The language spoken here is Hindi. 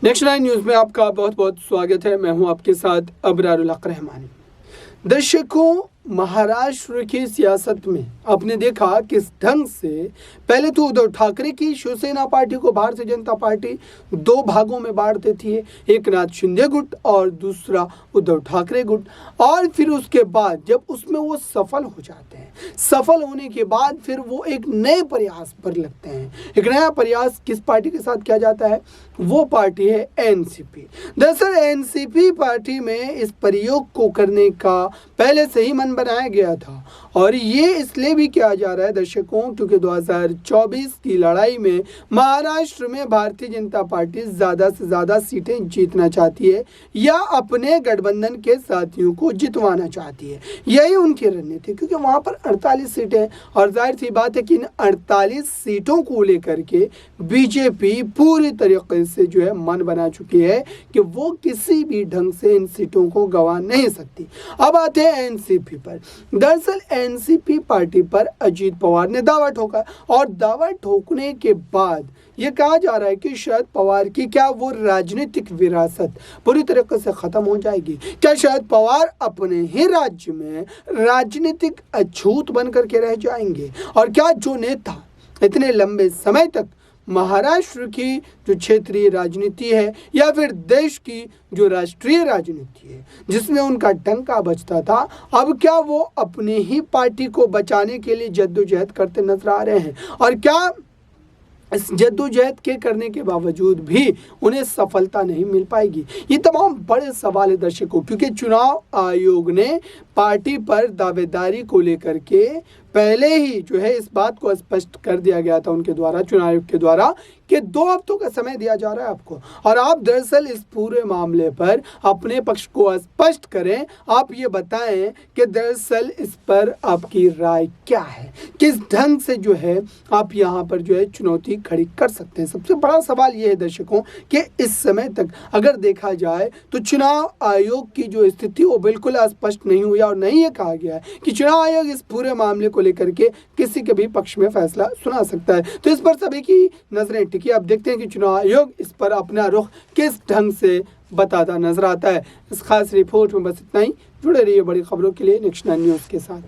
नेक्स्ट 9 न्यूज़ में आपका बहुत बहुत स्वागत है। मैं हूं आपके साथ अबरारुल हक रहमानी। दर्शकों, महाराष्ट्र की सियासत में आपने देखा किस ढंग से पहले तो उद्धव ठाकरे की शिवसेना पार्टी को भारतीय जनता पार्टी दो भागों में बांट देती है, एक नाथ शिंदे गुट और दूसरा उद्धव ठाकरे गुट। और फिर उसके बाद जब उसमें वो सफल हो जाते हैं, सफल होने के बाद फिर वो एक नए प्रयास पर लगते हैं। एक नया प्रयास किस पार्टी के साथ किया जाता है? वो पार्टी है एनसीपी। दरअसल एनसीपी पार्टी में इस प्रयोग को करने का पहले से ही मन बनाया गया था और ये इसलिए भी किया जा रहा है दर्शकों, क्योंकि 2024 की लड़ाई में महाराष्ट्र में भारतीय जनता पार्टी ज़्यादा से ज़्यादा सीटें जीतना चाहती है या अपने गठबंधन के साथियों को जितवाना चाहती है। यही उनकी रणनीति है, क्योंकि वहाँ पर 48 सीटें और जाहिर सी बात है कि इन 48 सीटों को लेकर के बीजेपी पूरी तरीके से जो है मन बना चुकी है कि वो किसी भी ढंग से इन सीटों को गंवा नहीं सकती। अब आते हैं एनसीपी पर। दरअसल एनसीपी पार्टी पर अजीत पवार ने दावा ठोका और दावा ठोकने के बाद ये कहा जा रहा है कि शरद पवार की क्या वो राजनीतिक विरासत पूरी तरीके से खत्म हो जाएगी। क्या शरद पवार अपने ही राज्य में राजनीतिक अछूत बनकर के रह जाएंगे? और क्या जो नेता इतने लंबे समय तक महाराष्ट्र की जो क्षेत्रीय राजनीति है या फिर देश की जो राष्ट्रीय राजनीति है जिसमें उनका डंका बजता था, अब क्या वो अपनी ही पार्टी को बचाने के लिए जद्दोजहद करते नजर आ रहे हैं? और क्या इस जद्दोजहद के करने के बावजूद भी उन्हें सफलता नहीं मिल पाएगी? ये तमाम बड़े सवाल है दर्शकों, क्योंकि चुनाव आयोग ने पार्टी पर दावेदारी को लेकर के पहले ही जो है इस बात को स्पष्ट कर दिया गया था उनके द्वारा, चुनाव आयोग के द्वारा, कि 2 हफ्तों का समय दिया जा रहा है आपको और आप दरअसल इस पूरे मामले पर अपने पक्ष को स्पष्ट करें। आप ये बताएं कि दरअसल इस पर आपकी राय क्या है, किस ढंग से जो है आप यहाँ पर जो है चुनौती खड़ी कर सकते हैं। सबसे बड़ा सवाल ये है दर्शकों कि इस समय तक अगर देखा जाए तो चुनाव आयोग की जो स्थिति वो बिल्कुल स्पष्ट नहीं हुई और नहीं ये कहा गया है कि चुनाव आयोग इस पूरे मामले को लेकर के किसी के भी पक्ष में फैसला सुना सकता है। तो इस पर सभी की नजरें टिकी। अब देखते हैं कि चुनाव आयोग इस पर अपना रुख किस ढंग से बताता नजर आता है। इस खास रिपोर्ट में बस इतना ही। जुड़े रहिए बड़ी खबरों के लिए नेक्स्ट 9 न्यूज़ के साथ।